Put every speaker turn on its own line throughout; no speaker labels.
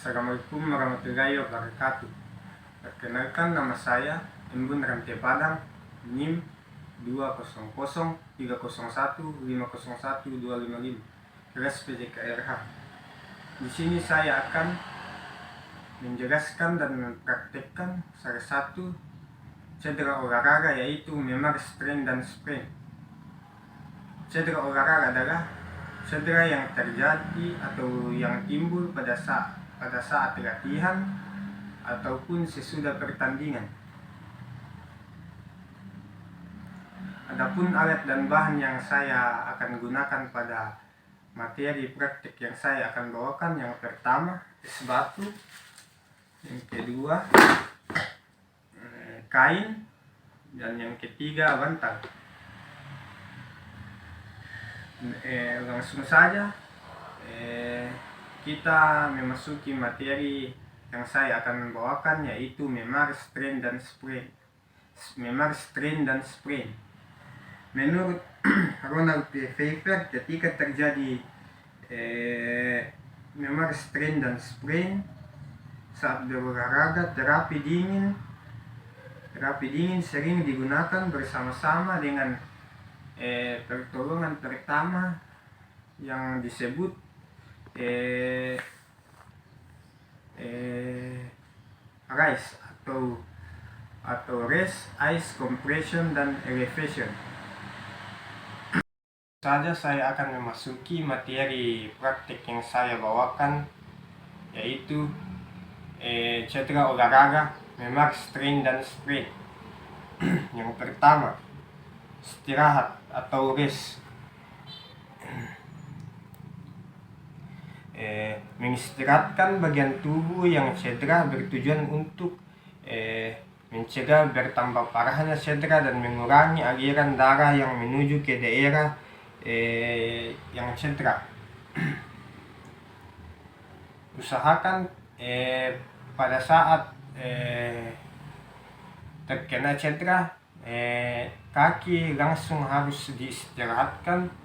Assalamualaikum warahmatullahi wabarakatuh. Perkenalkan, nama saya Embun Ramte Padang, NIM 200301501255255, kelas PJKRH. Di sini saya akan menjelaskan dan mempraktekkan salah satu cedera olahraga, yaitu memar strain dan sprain. Cedera olahraga adalah cedera yang terjadi atau yang timbul pada saat latihan ataupun sesudah pertandingan. Adapun alat dan bahan yang saya akan gunakan pada materi praktik yang saya akan bawakan, yang pertama es batu, yang kedua kain, dan yang ketiga bantal. Langsung saja kita memasuki materi yang saya akan bawakan, yaitu memar strain dan sprain. Menurut Ronald P. Pfeiffer, ketika terjadi memar strain dan sprain saat berolahraga, terapi dingin sering digunakan bersama-sama dengan pertolongan pertama yang disebut RICE atau rest, ice, compression, dan elevation. Saja saya akan memasuki materi praktik yang saya bawakan, yaitu cedera olahraga, memar strain dan sprain. Yang pertama, istirahat atau rest. Mengistirahatkan bagian tubuh yang cedera bertujuan untuk mencegah bertambah parahnya cedera dan mengurangi aliran darah yang menuju ke daerah yang cedera. Usahakan pada saat terkena cedera, kaki langsung harus diistirahatkan.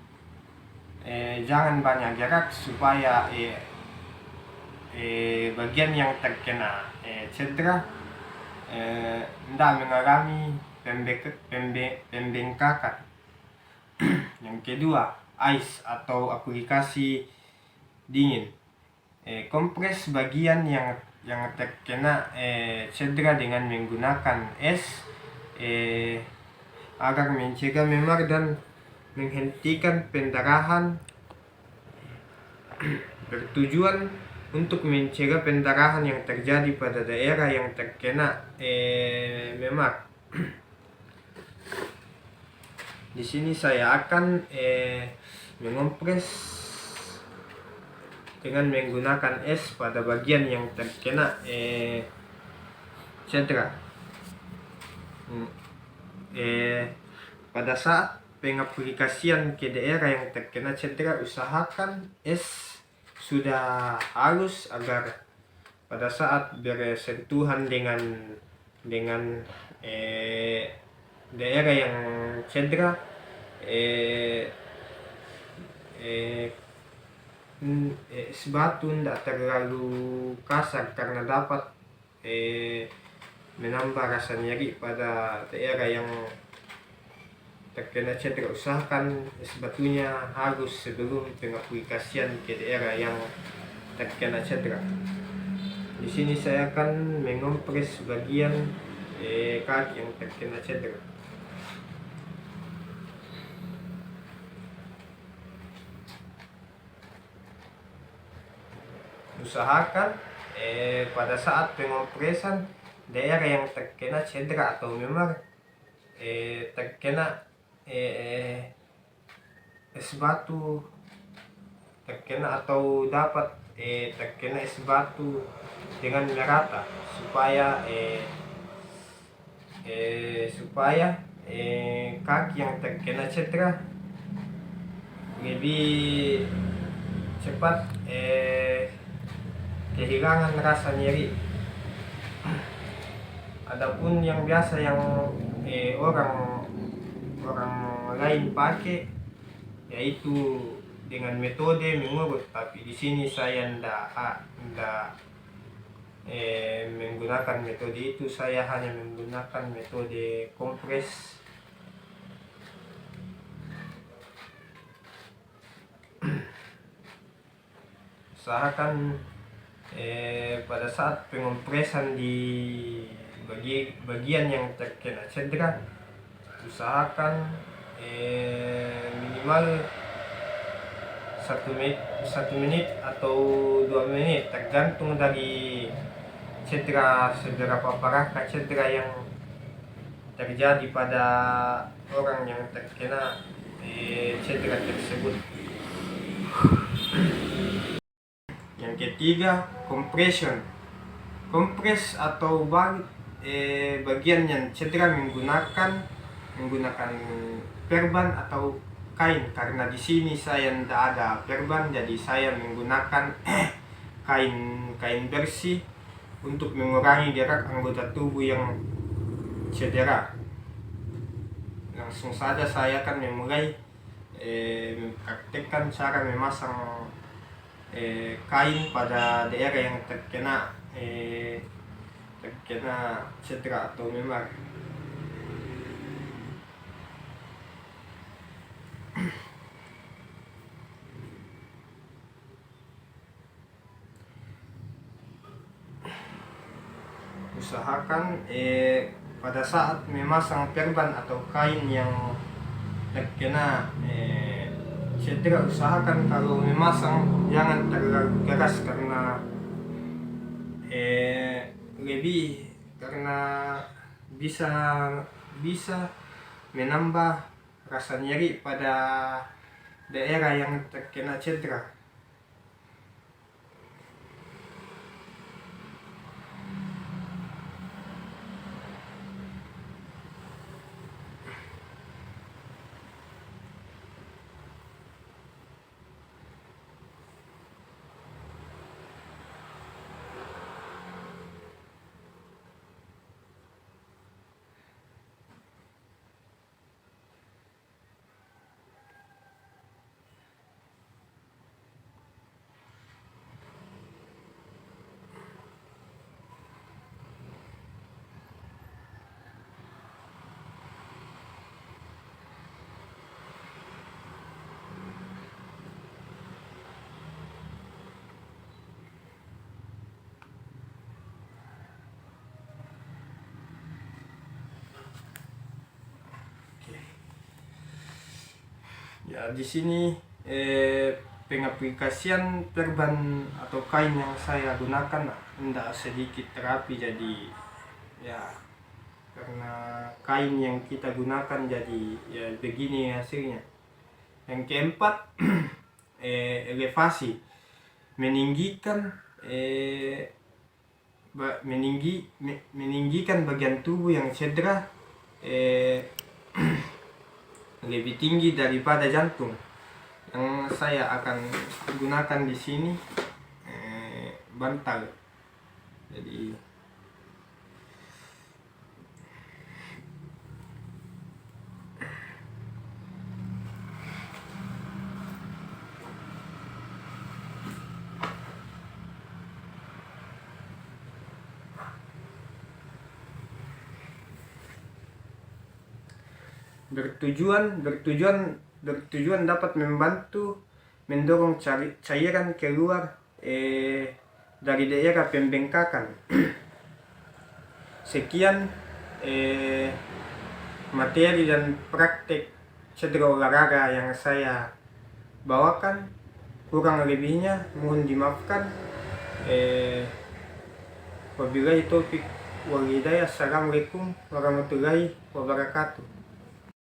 Jangan banyak gerak supaya bagian yang terkena cedera tidak mengalami pembengkakan. Yang kedua, ice atau aplikasi dingin. Kompres bagian yang terkena cedera dengan menggunakan es agar mencegah memar dan menghentikan pendarahan. Bertujuan untuk mencegah pendarahan yang terjadi pada daerah yang terkena memar. Di sini saya akan mengompres dengan menggunakan es pada bagian yang terkena cedera. Pada saat pengaplikasian ke daerah yang terkena cedera, usahakan es sudah halus agar pada saat bersentuhan dengan daerah yang cedera, es batu tidak terlalu kasar karena dapat menambah rasa nyeri pada daerah yang terkena cedera. Usahakan es batunya halus sebelum pengaplikasian ke daerah yang terkena cedera. Di sini saya akan mengompres bagian kaki yang terkena cedera. Usahakan pada saat pengompresan daerah yang terkena cedera atau memar terkena es batu, terkena atau dapat terkena es batu dengan merata supaya kaki yang terkena cedera lebih cepat kehilangan rasa nyeri. Adapun yang biasa yang orang lain pakai, yaitu dengan metode mengurut, tapi di sini saya ndak menggunakan metode itu. Saya hanya menggunakan metode kompres. Usahakan pada saat pengompresan di bagian yang terkena cedera, usahakan minimal 1 menit atau 2 menit, tergantung dari cedera seberapa parah cedera yang terjadi pada orang yang terkena cedera tersebut. Yang ketiga, compression. Kompres atau bagian yang cedera menggunakan perban atau kain. Karena di sini saya tidak ada perban, jadi saya menggunakan kain bersih untuk mengurangi gerak anggota tubuh yang cedera. Langsung saja saya akan memulai mempraktekkan cara memasang kain pada daerah yang terkena cedera atau memar. Usahakan pada saat memasang perban atau kain yang terkena cedera, usahakan kalau memasang jangan terlalu keras karena bisa menambah rasa nyeri pada daerah yang terkena cedera. Ya, di sini pengaplikasian perban atau kain yang saya gunakan tidak sedikit terapi, jadi ya karena kain yang kita gunakan jadi ya begini hasilnya. Yang keempat, elevasi, meninggikan bagian tubuh yang cedera lebih tinggi daripada jantung. Yang saya akan gunakan di sini bantal. Jadi bertujuan dapat membantu mendorong cairan keluar dari daerah pembengkakan. Sekian materi dan praktek cedera olahraga yang saya bawakan. Kurang lebihnya mohon dimaafkan. Wabillahi taufik wal hidayah. Assalamualaikum warahmatullahi wabarakatuh.